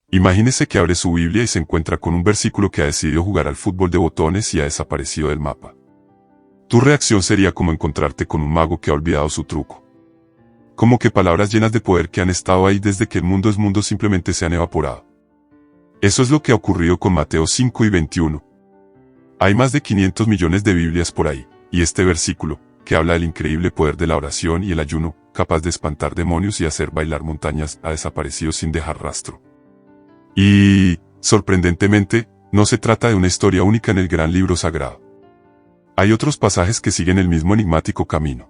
Imagínese que abre su Biblia y se encuentra con un versículo que ha decidido jugar al fútbol de botones y ha desaparecido del mapa. Tu reacción sería como encontrarte con un mago que ha olvidado su truco. Como que palabras llenas de poder que han estado ahí desde que el mundo es mundo simplemente se han evaporado. Eso es lo que ha ocurrido con Mateo 5 y 21. Hay más de 500 millones de Biblias por ahí, y este versículo, que habla del increíble poder de la oración y el ayuno, capaz de espantar demonios y hacer bailar montañas, ha desaparecido sin dejar rastro. Y, sorprendentemente, no se trata de una historia única en el gran libro sagrado. Hay otros pasajes que siguen el mismo enigmático camino.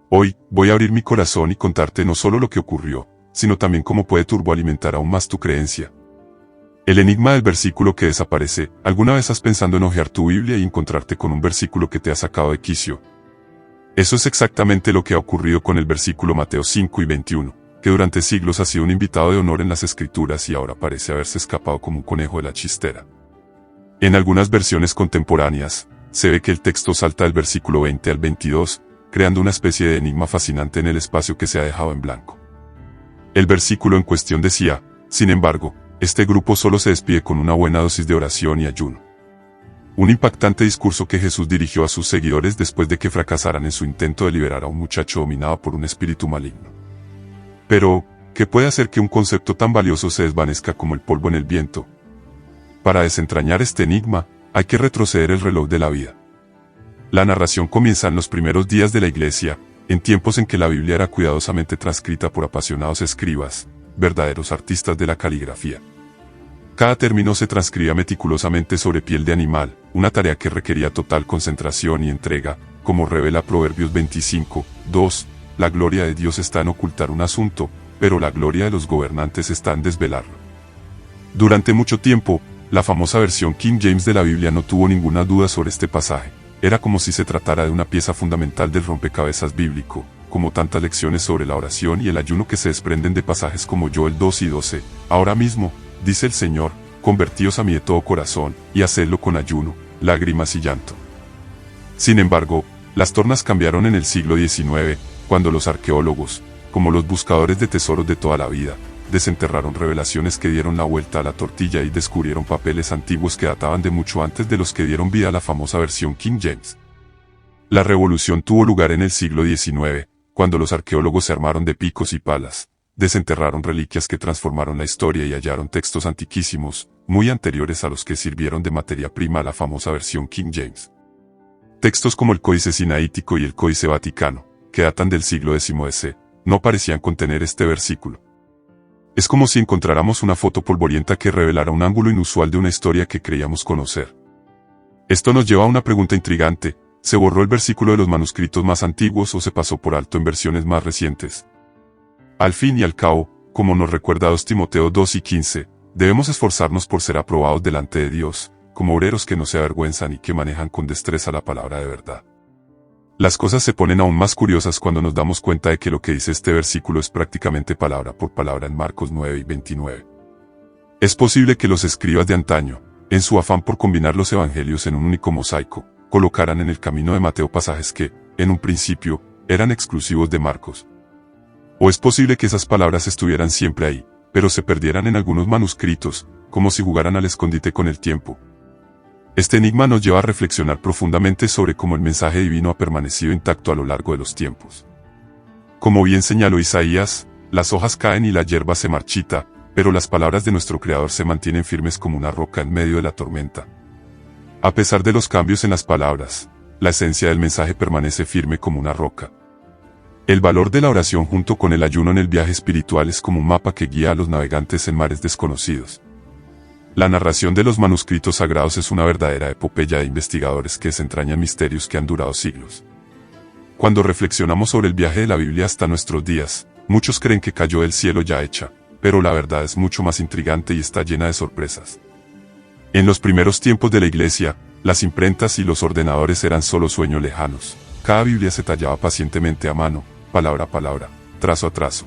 Hoy, voy a abrir mi corazón y contarte no solo lo que ocurrió, sino también cómo puede turboalimentar aún más tu creencia. El enigma del versículo que desaparece. ¿Alguna vez has pensado en hojear tu Biblia y encontrarte con un versículo que te ha sacado de quicio? Eso es exactamente lo que ha ocurrido con el versículo Mateo 5 y 21, que durante siglos ha sido un invitado de honor en las Escrituras y ahora parece haberse escapado como un conejo de la chistera. En algunas versiones contemporáneas, se ve que el texto salta del versículo 20 al 22, creando una especie de enigma fascinante en el espacio que se ha dejado en blanco. El versículo en cuestión decía, sin embargo, este grupo solo se despide con una buena dosis de oración y ayuno. Un impactante discurso que Jesús dirigió a sus seguidores después de que fracasaran en su intento de liberar a un muchacho dominado por un espíritu maligno. Pero, ¿qué puede hacer que un concepto tan valioso se desvanezca como el polvo en el viento? Para desentrañar este enigma, hay que retroceder el reloj de la vida. La narración comienza en los primeros días de la Iglesia, en tiempos en que la Biblia era cuidadosamente transcrita por apasionados escribas, verdaderos artistas de la caligrafía. Cada término se transcribía meticulosamente sobre piel de animal, una tarea que requería total concentración y entrega, como revela Proverbios 25, 2, la gloria de Dios está en ocultar un asunto, pero la gloria de los gobernantes está en desvelarlo. Durante mucho tiempo, la famosa versión King James de la Biblia no tuvo ninguna duda sobre este pasaje. Era como si se tratara de una pieza fundamental del rompecabezas bíblico, como tantas lecciones sobre la oración y el ayuno que se desprenden de pasajes como Joel 2 y 12. Ahora mismo, dice el Señor, convertíos a mí de todo corazón, y hacedlo con ayuno, lágrimas y llanto. Sin embargo, las tornas cambiaron en el siglo XIX, cuando los arqueólogos, como los buscadores de tesoros de toda la vida, desenterraron revelaciones que dieron la vuelta a la tortilla y descubrieron papeles antiguos que databan de mucho antes de los que dieron vida a la famosa versión King James. La revolución tuvo lugar en el siglo XIX, cuando los arqueólogos se armaron de picos y palas, desenterraron reliquias que transformaron la historia y hallaron textos antiquísimos, muy anteriores a los que sirvieron de materia prima a la famosa versión King James. Textos como el Códice Sinaítico y el Códice Vaticano, que datan del siglo X DC, no parecían contener este versículo. Es como si encontráramos una foto polvorienta que revelara un ángulo inusual de una historia que creíamos conocer. Esto nos lleva a una pregunta intrigante: ¿se borró el versículo de los manuscritos más antiguos o se pasó por alto en versiones más recientes? Al fin y al cabo, como nos recuerda 2 Timoteo 2 y 15, debemos esforzarnos por ser aprobados delante de Dios, como obreros que no se avergüenzan y que manejan con destreza la palabra de verdad. Las cosas se ponen aún más curiosas cuando nos damos cuenta de que lo que dice este versículo es prácticamente palabra por palabra en Marcos 9 y 29. Es posible que los escribas de antaño, en su afán por combinar los evangelios en un único mosaico, colocaran en el camino de Mateo pasajes que, en un principio, eran exclusivos de Marcos. O es posible que esas palabras estuvieran siempre ahí, pero se perdieran en algunos manuscritos, como si jugaran al escondite con el tiempo. Este enigma nos lleva a reflexionar profundamente sobre cómo el mensaje divino ha permanecido intacto a lo largo de los tiempos. Como bien señaló Isaías, las hojas caen y la hierba se marchita, pero las palabras de nuestro Creador se mantienen firmes como una roca en medio de la tormenta. A pesar de los cambios en las palabras, la esencia del mensaje permanece firme como una roca. El valor de la oración junto con el ayuno en el viaje espiritual es como un mapa que guía a los navegantes en mares desconocidos. La narración de los manuscritos sagrados es una verdadera epopeya de investigadores que desentrañan misterios que han durado siglos. Cuando reflexionamos sobre el viaje de la Biblia hasta nuestros días, muchos creen que cayó del cielo ya hecha, pero la verdad es mucho más intrigante y está llena de sorpresas. En los primeros tiempos de la Iglesia, las imprentas y los ordenadores eran solo sueños lejanos. Cada Biblia se tallaba pacientemente a mano, palabra a palabra, trazo a trazo.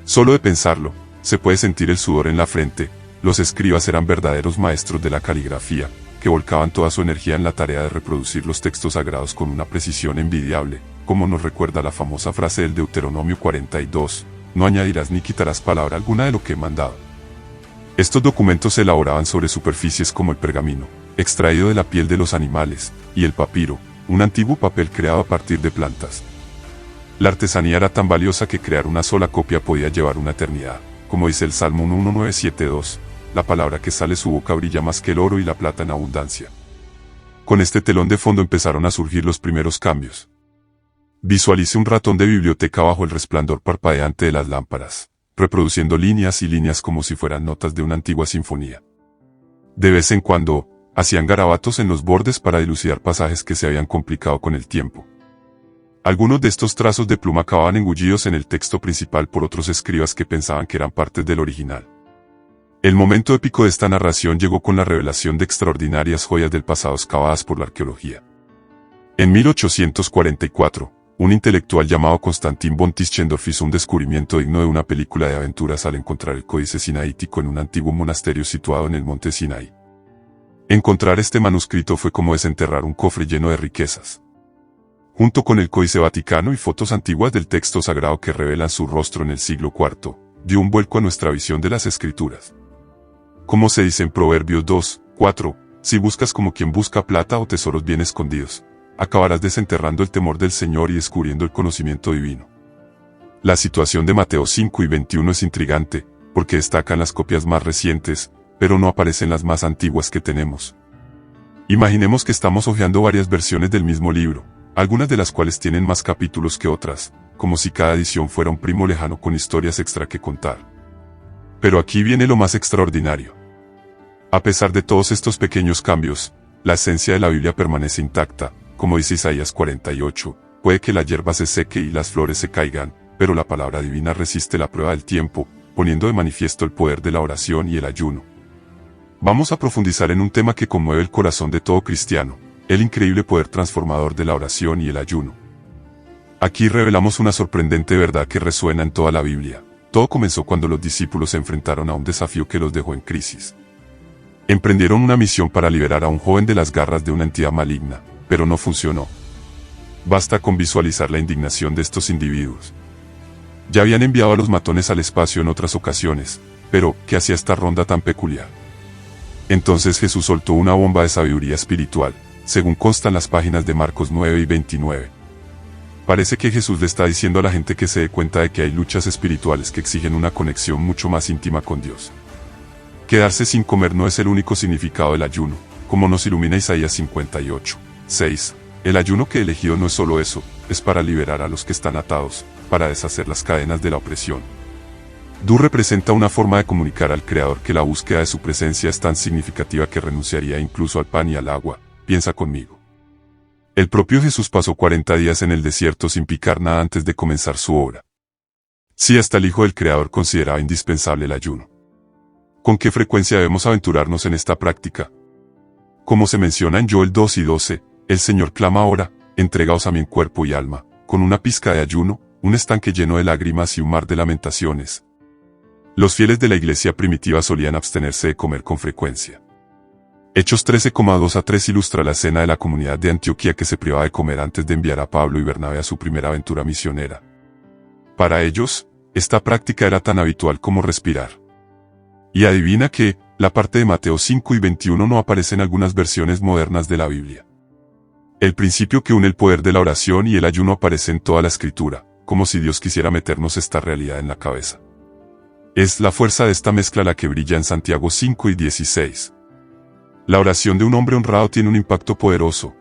Solo de pensarlo, se puede sentir el sudor en la frente. Los escribas eran verdaderos maestros de la caligrafía, que volcaban toda su energía en la tarea de reproducir los textos sagrados con una precisión envidiable, como nos recuerda la famosa frase del Deuteronomio 42, no añadirás ni quitarás palabra alguna de lo que he mandado. Estos documentos se elaboraban sobre superficies como el pergamino, extraído de la piel de los animales, y el papiro, un antiguo papel creado a partir de plantas. La artesanía era tan valiosa que crear una sola copia podía llevar una eternidad. Como dice el Salmo 1972, la palabra que sale de su boca brilla más que el oro y la plata en abundancia. Con este telón de fondo empezaron a surgir los primeros cambios. Visualice un ratón de biblioteca bajo el resplandor parpadeante de las lámparas, reproduciendo líneas y líneas como si fueran notas de una antigua sinfonía. De vez en cuando, hacían garabatos en los bordes para dilucidar pasajes que se habían complicado con el tiempo. Algunos de estos trazos de pluma acababan engullidos en el texto principal por otros escribas que pensaban que eran partes del original. El momento épico de esta narración llegó con la revelación de extraordinarias joyas del pasado excavadas por la arqueología. En 1844, un intelectual llamado Konstantin von Tischendorf hizo un descubrimiento digno de una película de aventuras al encontrar el códice sinaítico en un antiguo monasterio situado en el monte Sinaí. Encontrar este manuscrito fue como desenterrar un cofre lleno de riquezas. Junto con el Códice Vaticano y fotos antiguas del texto sagrado que revelan su rostro en el siglo IV, dio un vuelco a nuestra visión de las Escrituras. Como se dice en Proverbios 2:4, si buscas como quien busca plata o tesoros bien escondidos, acabarás desenterrando el temor del Señor y descubriendo el conocimiento divino. La situación de Mateo 5 y 21 es intrigante, porque destacan las copias más recientes, pero no aparecen las más antiguas que tenemos. Imaginemos que estamos hojeando varias versiones del mismo libro, algunas de las cuales tienen más capítulos que otras, como si cada edición fuera un primo lejano con historias extra que contar. Pero aquí viene lo más extraordinario. A pesar de todos estos pequeños cambios, la esencia de la Biblia permanece intacta, como dice Isaías 48, puede que la hierba se seque y las flores se caigan, pero la palabra divina resiste la prueba del tiempo, poniendo de manifiesto el poder de la oración y el ayuno. Vamos a profundizar en un tema que conmueve el corazón de todo cristiano, el increíble poder transformador de la oración y el ayuno. Aquí revelamos una sorprendente verdad que resuena en toda la Biblia. Todo comenzó cuando los discípulos se enfrentaron a un desafío que los dejó en crisis. Emprendieron una misión para liberar a un joven de las garras de una entidad maligna, pero no funcionó. Basta con visualizar la indignación de estos individuos. Ya habían enviado a los matones al espacio en otras ocasiones, pero ¿qué hacía esta ronda tan peculiar? Entonces Jesús soltó una bomba de sabiduría espiritual, según constan las páginas de Marcos 9 y 29. Parece que Jesús le está diciendo a la gente que se dé cuenta de que hay luchas espirituales que exigen una conexión mucho más íntima con Dios. Quedarse sin comer no es el único significado del ayuno, como nos ilumina Isaías 58:6. El ayuno que he elegido no es solo eso, es para liberar a los que están atados, para deshacer las cadenas de la opresión. Du representa una forma de comunicar al Creador que la búsqueda de su presencia es tan significativa que renunciaría incluso al pan y al agua. Piensa conmigo. El propio Jesús pasó 40 días en el desierto sin picar nada antes de comenzar su obra. Si hasta el Hijo del Creador consideraba indispensable el ayuno. ¿Con qué frecuencia debemos aventurarnos en esta práctica? Como se menciona en Joel 2 y 12, el Señor clama ahora, entregaos a mí en cuerpo y alma, con una pizca de ayuno, un estanque lleno de lágrimas y un mar de lamentaciones. Los fieles de la iglesia primitiva solían abstenerse de comer con frecuencia. Hechos 13,2-3 ilustra la escena de la comunidad de Antioquía que se privaba de comer antes de enviar a Pablo y Bernabé a su primera aventura misionera. Para ellos, esta práctica era tan habitual como respirar. Y adivina que, la parte de Mateo 5 y 21 no aparece en algunas versiones modernas de la Biblia. El principio que une el poder de la oración y el ayuno aparece en toda la Escritura, como si Dios quisiera meternos esta realidad en la cabeza. Es la fuerza de esta mezcla la que brilla en Santiago 5 y 16. La oración de un hombre honrado tiene un impacto poderoso.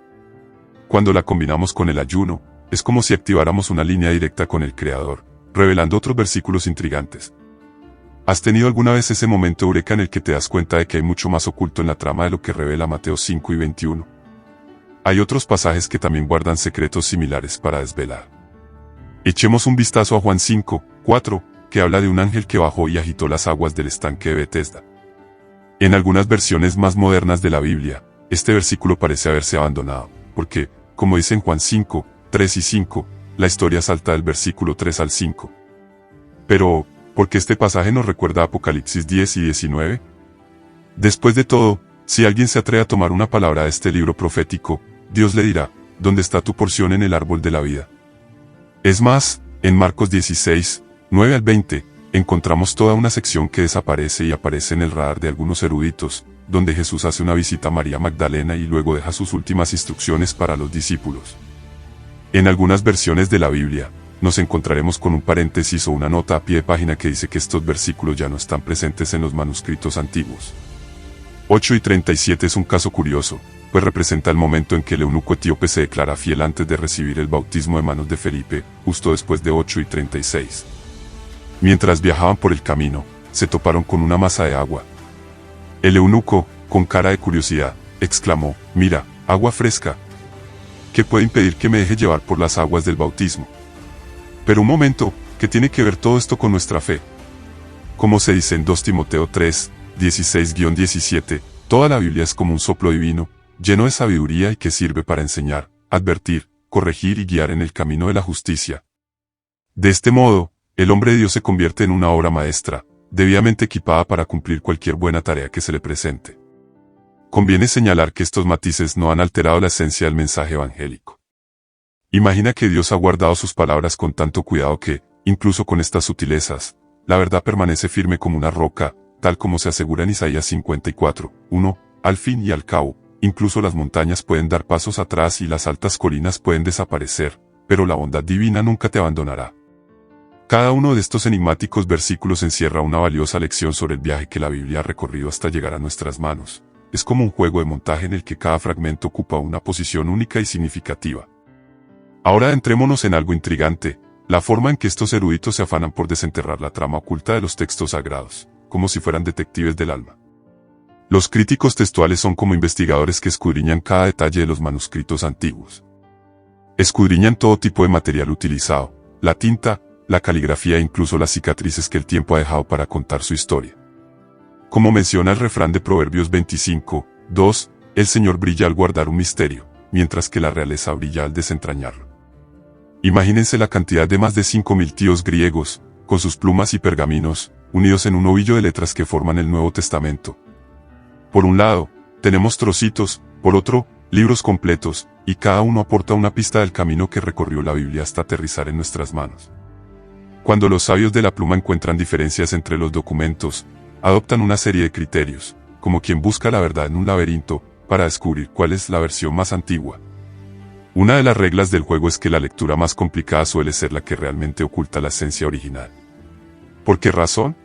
Cuando la combinamos con el ayuno, es como si activáramos una línea directa con el Creador, revelando otros versículos intrigantes. ¿Has tenido alguna vez ese momento eureka en el que te das cuenta de que hay mucho más oculto en la trama de lo que revela Mateo 5 y 21? Hay otros pasajes que también guardan secretos similares para desvelar. Echemos un vistazo a Juan 5:4, que habla de un ángel que bajó y agitó las aguas del estanque de Betesda. En algunas versiones más modernas de la Biblia, este versículo parece haberse abandonado, porque, como dice en Juan 5:3 y 5, la historia salta del versículo 3 al 5. Pero, ¿por qué este pasaje nos recuerda a Apocalipsis 10 y 19? Después de todo, si alguien se atreve a tomar una palabra de este libro profético, Dios le dirá, ¿dónde está tu porción en el árbol de la vida? Es más, en Marcos 16:9 al 20, encontramos toda una sección que desaparece y aparece en el radar de algunos eruditos, donde Jesús hace una visita a María Magdalena y luego deja sus últimas instrucciones para los discípulos. En algunas versiones de la Biblia, nos encontraremos con un paréntesis o una nota a pie de página que dice que estos versículos ya no están presentes en los manuscritos antiguos. 8 y 37 es un caso curioso, pues representa el momento en que el eunuco etíope se declara fiel antes de recibir el bautismo de manos de Felipe, justo después de 8 y 36. Mientras viajaban por el camino, se toparon con una masa de agua. El eunuco, con cara de curiosidad, exclamó: «Mira, agua fresca. ¿Qué puede impedir que me deje llevar por las aguas del bautismo? Pero un momento, ¿qué tiene que ver todo esto con nuestra fe?». Como se dice en 2 Timoteo 3, 16-17, toda la Biblia es como un soplo divino, lleno de sabiduría y que sirve para enseñar, advertir, corregir y guiar en el camino de la justicia. De este modo, el hombre de Dios se convierte en una obra maestra, debidamente equipada para cumplir cualquier buena tarea que se le presente. Conviene señalar que estos matices no han alterado la esencia del mensaje evangélico. Imagina que Dios ha guardado sus palabras con tanto cuidado que, incluso con estas sutilezas, la verdad permanece firme como una roca, tal como se asegura en Isaías 54, 1, al fin y al cabo, incluso las montañas pueden dar pasos atrás y las altas colinas pueden desaparecer, pero la bondad divina nunca te abandonará. Cada uno de estos enigmáticos versículos encierra una valiosa lección sobre el viaje que la Biblia ha recorrido hasta llegar a nuestras manos. Es como un juego de montaje en el que cada fragmento ocupa una posición única y significativa. Ahora adentrémonos en algo intrigante, la forma en que estos eruditos se afanan por desenterrar la trama oculta de los textos sagrados, como si fueran detectives del alma. Los críticos textuales son como investigadores que escudriñan cada detalle de los manuscritos antiguos. Escudriñan todo tipo de material utilizado, la tinta, la caligrafía e incluso las cicatrices que el tiempo ha dejado para contar su historia. Como menciona el refrán de Proverbios 25, 2, el Señor brilla al guardar un misterio, mientras que la realeza brilla al desentrañarlo. Imagínense la cantidad de más de 5.000 tíos griegos, con sus plumas y pergaminos, unidos en un ovillo de letras que forman el Nuevo Testamento. Por un lado, tenemos trocitos, por otro, libros completos, y cada uno aporta una pista del camino que recorrió la Biblia hasta aterrizar en nuestras manos. Cuando los sabios de la pluma encuentran diferencias entre los documentos, adoptan una serie de criterios, como quien busca la verdad en un laberinto, para descubrir cuál es la versión más antigua. Una de las reglas del juego es que la lectura más complicada suele ser la que realmente oculta la esencia original. ¿Por qué razón?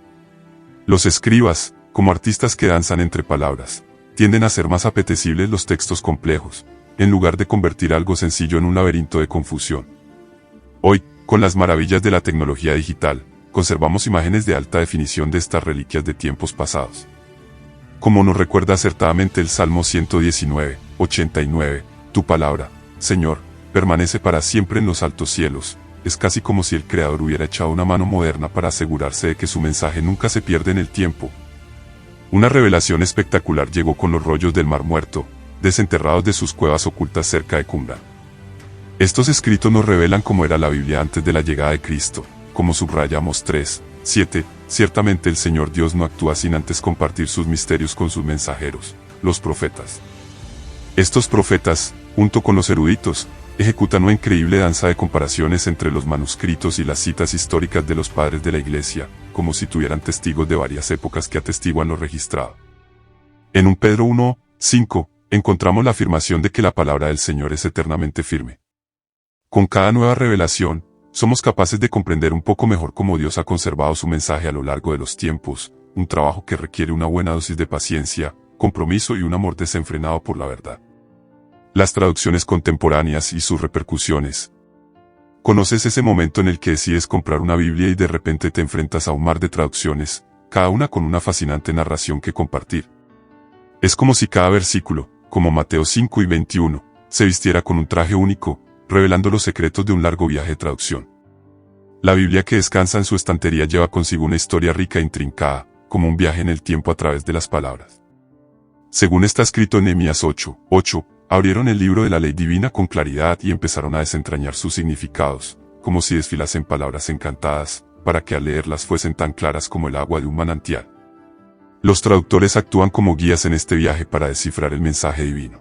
Los escribas, como artistas que danzan entre palabras, tienden a hacer más apetecibles los textos complejos, en lugar de convertir algo sencillo en un laberinto de confusión. Hoy, con las maravillas de la tecnología digital, conservamos imágenes de alta definición de estas reliquias de tiempos pasados. Como nos recuerda acertadamente el Salmo 119, 89, tu palabra, Señor, permanece para siempre en los altos cielos. Es casi como si el Creador hubiera echado una mano moderna para asegurarse de que su mensaje nunca se pierde en el tiempo. Una revelación espectacular llegó con los rollos del Mar Muerto, desenterrados de sus cuevas ocultas cerca de Qumran. Estos escritos nos revelan cómo era la Biblia antes de la llegada de Cristo, como subrayamos 3, 7, ciertamente el Señor Dios no actúa sin antes compartir sus misterios con sus mensajeros, los profetas. Estos profetas, junto con los eruditos, ejecutan una increíble danza de comparaciones entre los manuscritos y las citas históricas de los padres de la Iglesia, como si tuvieran testigos de varias épocas que atestiguan lo registrado. En 1 Pedro 1, 5, encontramos la afirmación de que la palabra del Señor es eternamente firme. Con cada nueva revelación, somos capaces de comprender un poco mejor cómo Dios ha conservado su mensaje a lo largo de los tiempos, un trabajo que requiere una buena dosis de paciencia, compromiso y un amor desenfrenado por la verdad. Las traducciones contemporáneas y sus repercusiones. ¿Conoces ese momento en el que decides comprar una Biblia y de repente te enfrentas a un mar de traducciones, cada una con una fascinante narración que compartir? Es como si cada versículo, como Mateo 5 y 21, se vistiera con un traje único, revelando los secretos de un largo viaje de traducción. La Biblia que descansa en su estantería lleva consigo una historia rica e intrincada, como un viaje en el tiempo a través de las palabras. Según está escrito en Nehemías 8, abrieron el libro de la ley divina con claridad y empezaron a desentrañar sus significados, como si desfilasen palabras encantadas, para que al leerlas fuesen tan claras como el agua de un manantial. Los traductores actúan como guías en este viaje para descifrar el mensaje divino.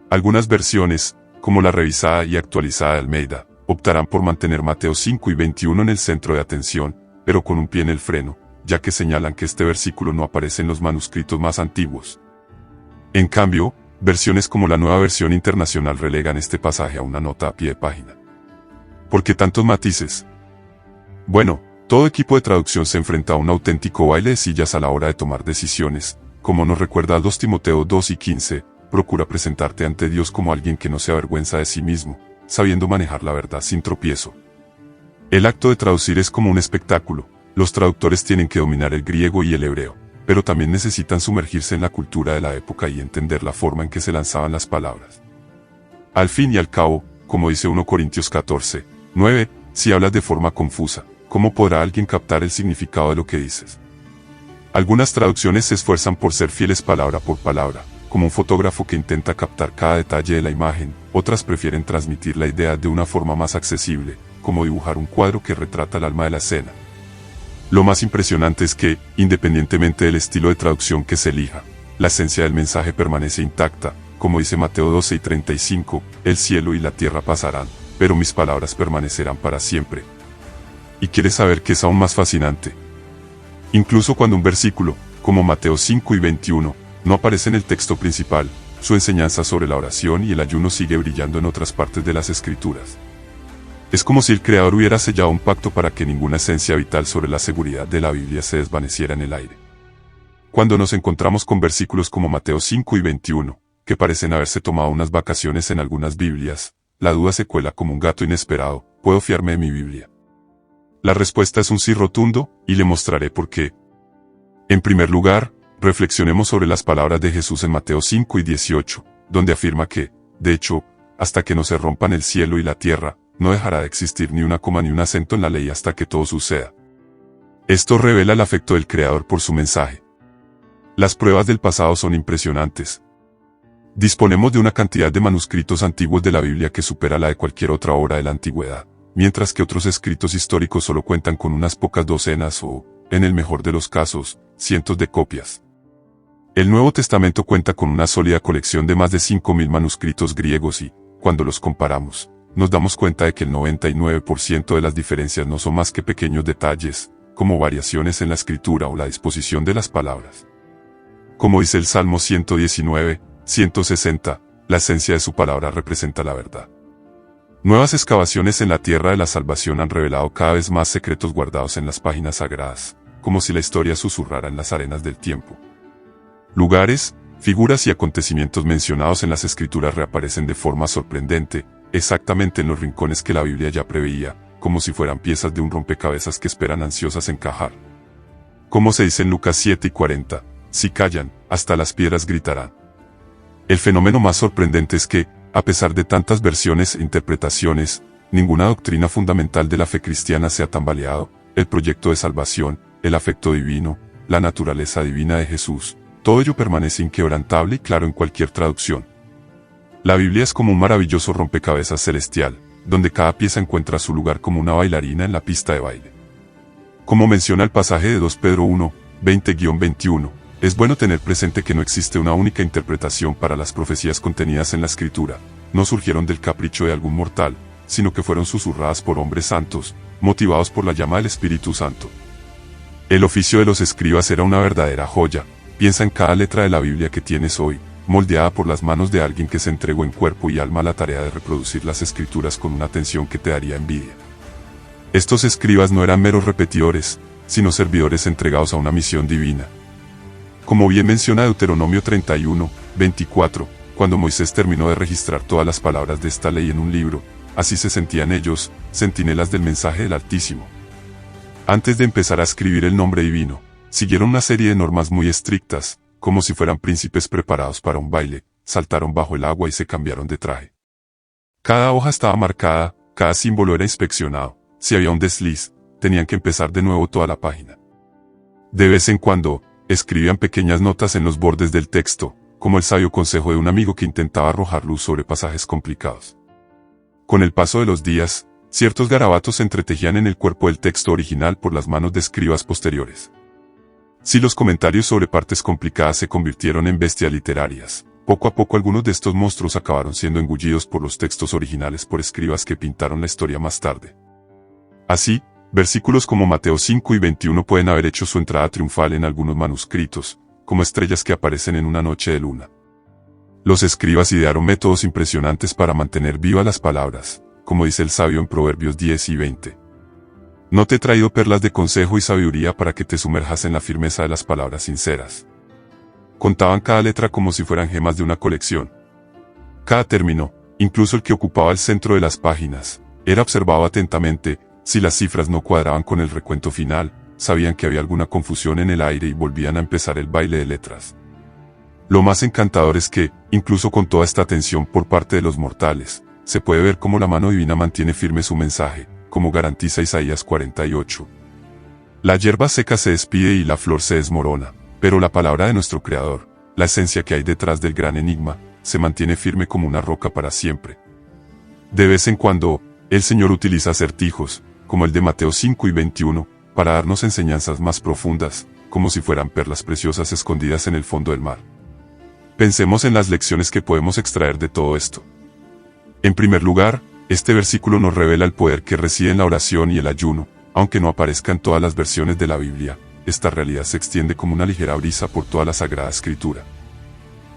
Algunas versiones, como la revisada y actualizada de Almeida, optarán por mantener Mateo 5 y 21 en el centro de atención, pero con un pie en el freno, ya que señalan que este versículo no aparece en los manuscritos más antiguos. En cambio, versiones como la Nueva Versión Internacional relegan este pasaje a una nota a pie de página. ¿Por qué tantos matices? Bueno, todo equipo de traducción se enfrenta a un auténtico baile de sillas a la hora de tomar decisiones. Como nos recuerda 2 Timoteo 2:15, procura presentarte ante Dios como alguien que no se avergüenza de sí mismo, sabiendo manejar la verdad sin tropiezo. El acto de traducir es como un espectáculo. Los traductores tienen que dominar el griego y el hebreo, pero también necesitan sumergirse en la cultura de la época y entender la forma en que se lanzaban las palabras. Al fin y al cabo, como dice 1 Corintios 14:9, si hablas de forma confusa, ¿cómo podrá alguien captar el significado de lo que dices? Algunas traducciones se esfuerzan por ser fieles palabra por palabra, como un fotógrafo que intenta captar cada detalle de la imagen. Otras prefieren transmitir la idea de una forma más accesible, como dibujar un cuadro que retrata el alma de la escena. Lo más impresionante es que, independientemente del estilo de traducción que se elija, la esencia del mensaje permanece intacta. Como dice Mateo 12:35, el cielo y la tierra pasarán, pero mis palabras permanecerán para siempre. ¿Y quieres saber qué es aún más fascinante? Incluso cuando un versículo, como Mateo 5:21, no aparece en el texto principal, su enseñanza sobre la oración y el ayuno sigue brillando en otras partes de las Escrituras. Es como si el Creador hubiera sellado un pacto para que ninguna esencia vital sobre la seguridad de la Biblia se desvaneciera en el aire. Cuando nos encontramos con versículos como Mateo 5:21, que parecen haberse tomado unas vacaciones en algunas Biblias, la duda se cuela como un gato inesperado: ¿puedo fiarme de mi Biblia? La respuesta es un sí rotundo, y le mostraré por qué. En primer lugar, reflexionemos sobre las palabras de Jesús en Mateo 5:18, donde afirma que, de hecho, hasta que no se rompan el cielo y la tierra, no dejará de existir ni una coma ni un acento en la ley hasta que todo suceda. Esto revela el afecto del Creador por su mensaje. Las pruebas del pasado son impresionantes. Disponemos de una cantidad de manuscritos antiguos de la Biblia que supera la de cualquier otra obra de la antigüedad, mientras que otros escritos históricos solo cuentan con unas pocas docenas o, en el mejor de los casos, cientos de copias. El Nuevo Testamento cuenta con una sólida colección de más de 5.000 manuscritos griegos y, cuando los comparamos, nos damos cuenta de que el 99% de las diferencias no son más que pequeños detalles, como variaciones en la escritura o la disposición de las palabras. Como dice el Salmo 119:160, la esencia de su palabra representa la verdad. Nuevas excavaciones en la tierra de la salvación han revelado cada vez más secretos guardados en las páginas sagradas, como si la historia susurrara en las arenas del tiempo. Lugares, figuras y acontecimientos mencionados en las Escrituras reaparecen de forma sorprendente, exactamente en los rincones que la Biblia ya preveía, como si fueran piezas de un rompecabezas que esperan ansiosas encajar. Como se dice en Lucas 7:40, si callan, hasta las piedras gritarán. El fenómeno más sorprendente es que, a pesar de tantas versiones e interpretaciones, ninguna doctrina fundamental de la fe cristiana se ha tambaleado: el proyecto de salvación, el afecto divino, la naturaleza divina de Jesús, todo ello permanece inquebrantable y claro en cualquier traducción. La Biblia es como un maravilloso rompecabezas celestial, donde cada pieza encuentra su lugar como una bailarina en la pista de baile. Como menciona el pasaje de 2 Pedro 1:20-21, es bueno tener presente que no existe una única interpretación para las profecías contenidas en la Escritura. No surgieron del capricho de algún mortal, sino que fueron susurradas por hombres santos, motivados por la llama del Espíritu Santo. El oficio de los escribas era una verdadera joya. Piensa en cada letra de la Biblia que tienes hoy, moldeada por las manos de alguien que se entregó en cuerpo y alma a la tarea de reproducir las Escrituras con una atención que te daría envidia. Estos escribas no eran meros repetidores, sino servidores entregados a una misión divina. Como bien menciona Deuteronomio 31:24, cuando Moisés terminó de registrar todas las palabras de esta ley en un libro, así se sentían ellos, centinelas del mensaje del Altísimo. Antes de empezar a escribir el nombre divino, siguieron una serie de normas muy estrictas, como si fueran príncipes preparados para un baile, saltaron bajo el agua y se cambiaron de traje. Cada hoja estaba marcada, cada símbolo era inspeccionado, si había un desliz, tenían que empezar de nuevo toda la página. De vez en cuando, escribían pequeñas notas en los bordes del texto, como el sabio consejo de un amigo que intentaba arrojar luz sobre pasajes complicados. Con el paso de los días, ciertos garabatos se entretejían en el cuerpo del texto original por las manos de escribas posteriores. Si los comentarios sobre partes complicadas se convirtieron en bestias literarias, poco a poco algunos de estos monstruos acabaron siendo engullidos por los textos originales por escribas que pintaron la historia más tarde. Así, Versículos como Mateo 5 y 21 pueden haber hecho su entrada triunfal en algunos manuscritos, como estrellas que aparecen en una noche de luna. Los escribas idearon métodos impresionantes para mantener vivas las palabras, como dice el sabio en Proverbios 10 y 20. No te he traído perlas de consejo y sabiduría para que te sumerjas en la firmeza de las palabras sinceras. Contaban cada letra como si fueran gemas de una colección. Cada término, incluso el que ocupaba el centro de las páginas, era observado atentamente. Si las cifras no cuadraban con el recuento final, sabían que había alguna confusión en el aire y volvían a empezar el baile de letras. Lo más encantador es que, incluso con toda esta atención por parte de los mortales, se puede ver cómo la mano divina mantiene firme su mensaje, como garantiza Isaías 48. La hierba seca se despide y la flor se desmorona, pero la palabra de nuestro Creador, la esencia que hay detrás del gran enigma, se mantiene firme como una roca para siempre. De vez en cuando, el Señor utiliza acertijos, como el de Mateo 5 y 21, para darnos enseñanzas más profundas, como si fueran perlas preciosas escondidas en el fondo del mar. Pensemos en las lecciones que podemos extraer de todo esto. En primer lugar, este versículo nos revela el poder que reside en la oración y el ayuno. Aunque no aparezca en todas las versiones de la Biblia, esta realidad se extiende como una ligera brisa por toda la Sagrada Escritura.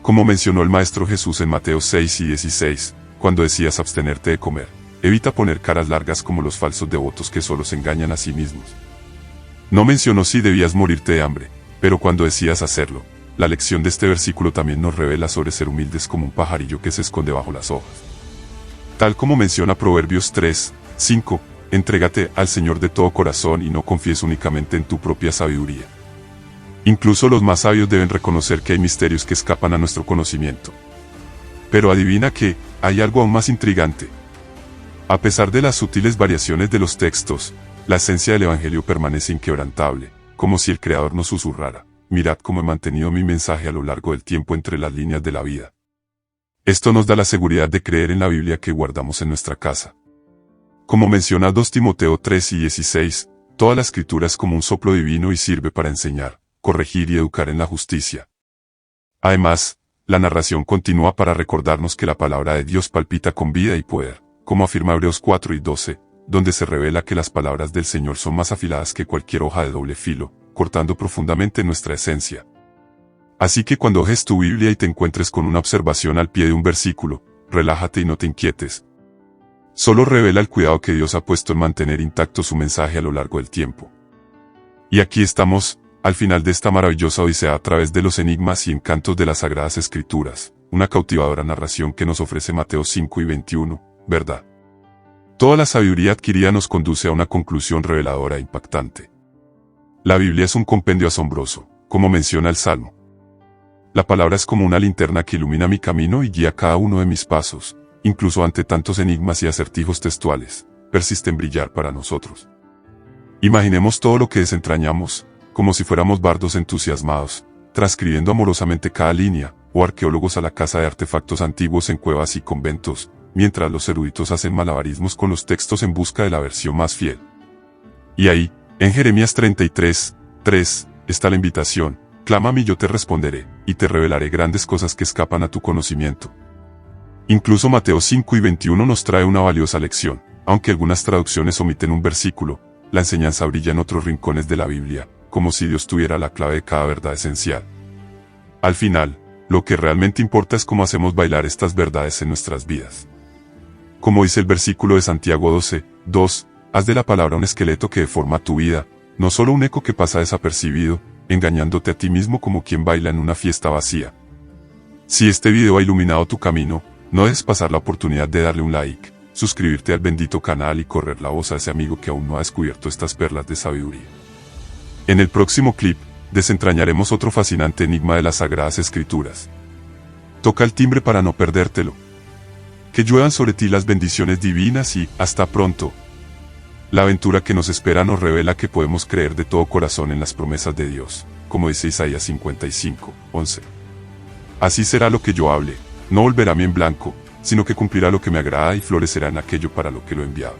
Como mencionó el Maestro Jesús en Mateo 6 y 16, cuando decías abstenerte de comer, evita poner caras largas como los falsos devotos que solo se engañan a sí mismos. No mencionó si debías morirte de hambre, pero cuando decías hacerlo, la lección de este versículo también nos revela sobre ser humildes como un pajarillo que se esconde bajo las hojas. Tal como menciona Proverbios 3, 5, entrégate al Señor de todo corazón y no confíes únicamente en tu propia sabiduría. Incluso los más sabios deben reconocer que hay misterios que escapan a nuestro conocimiento. Pero adivina que, hay algo aún más intrigante. A pesar de las sutiles variaciones de los textos, la esencia del Evangelio permanece inquebrantable, como si el Creador nos susurrara: mirad cómo he mantenido mi mensaje a lo largo del tiempo entre las líneas de la vida. Esto nos da la seguridad de creer en la Biblia que guardamos en nuestra casa. Como menciona 2 Timoteo 3 y 16, toda la Escritura es como un soplo divino y sirve para enseñar, corregir y educar en la justicia. Además, la narración continúa para recordarnos que la palabra de Dios palpita con vida y poder, como afirma Hebreos 4 y 12, donde se revela que las palabras del Señor son más afiladas que cualquier hoja de doble filo, cortando profundamente nuestra esencia. Así que cuando hojes tu Biblia y te encuentres con una observación al pie de un versículo, relájate y no te inquietes. Solo revela el cuidado que Dios ha puesto en mantener intacto su mensaje a lo largo del tiempo. Y aquí estamos, al final de esta maravillosa odisea a través de los enigmas y encantos de las Sagradas Escrituras, una cautivadora narración que nos ofrece Mateo 5 y 21, ¿verdad? Toda la sabiduría adquirida nos conduce a una conclusión reveladora e impactante. La Biblia es un compendio asombroso, como menciona el Salmo. La palabra es como una linterna que ilumina mi camino y guía cada uno de mis pasos, incluso ante tantos enigmas y acertijos textuales, persiste en brillar para nosotros. Imaginemos todo lo que desentrañamos, como si fuéramos bardos entusiasmados, transcribiendo amorosamente cada línea, o arqueólogos a la caza de artefactos antiguos en cuevas y conventos, mientras los eruditos hacen malabarismos con los textos en busca de la versión más fiel. Y ahí, en Jeremías 33, 3, está la invitación: clama y yo te responderé, y te revelaré grandes cosas que escapan a tu conocimiento. Incluso Mateo 5 y 21 nos trae una valiosa lección. Aunque algunas traducciones omiten un versículo, la enseñanza brilla en otros rincones de la Biblia, como si Dios tuviera la clave de cada verdad esencial. Al final, lo que realmente importa es cómo hacemos bailar estas verdades en nuestras vidas. Como dice el versículo de Santiago 12, 2, haz de la palabra un esqueleto que deforma tu vida, no solo un eco que pasa desapercibido, engañándote a ti mismo como quien baila en una fiesta vacía. Si este video ha iluminado tu camino, no dejes pasar la oportunidad de darle un like, suscribirte al bendito canal y correr la voz a ese amigo que aún no ha descubierto estas perlas de sabiduría. En el próximo clip, desentrañaremos otro fascinante enigma de las Sagradas Escrituras. Toca el timbre para no perdértelo. Que lluevan sobre ti las bendiciones divinas y, hasta pronto. La aventura que nos espera nos revela que podemos creer de todo corazón en las promesas de Dios, como dice Isaías 55, 11. Así será lo que yo hable, no volverá a mí en blanco, sino que cumplirá lo que me agrada y florecerá en aquello para lo que lo he enviado.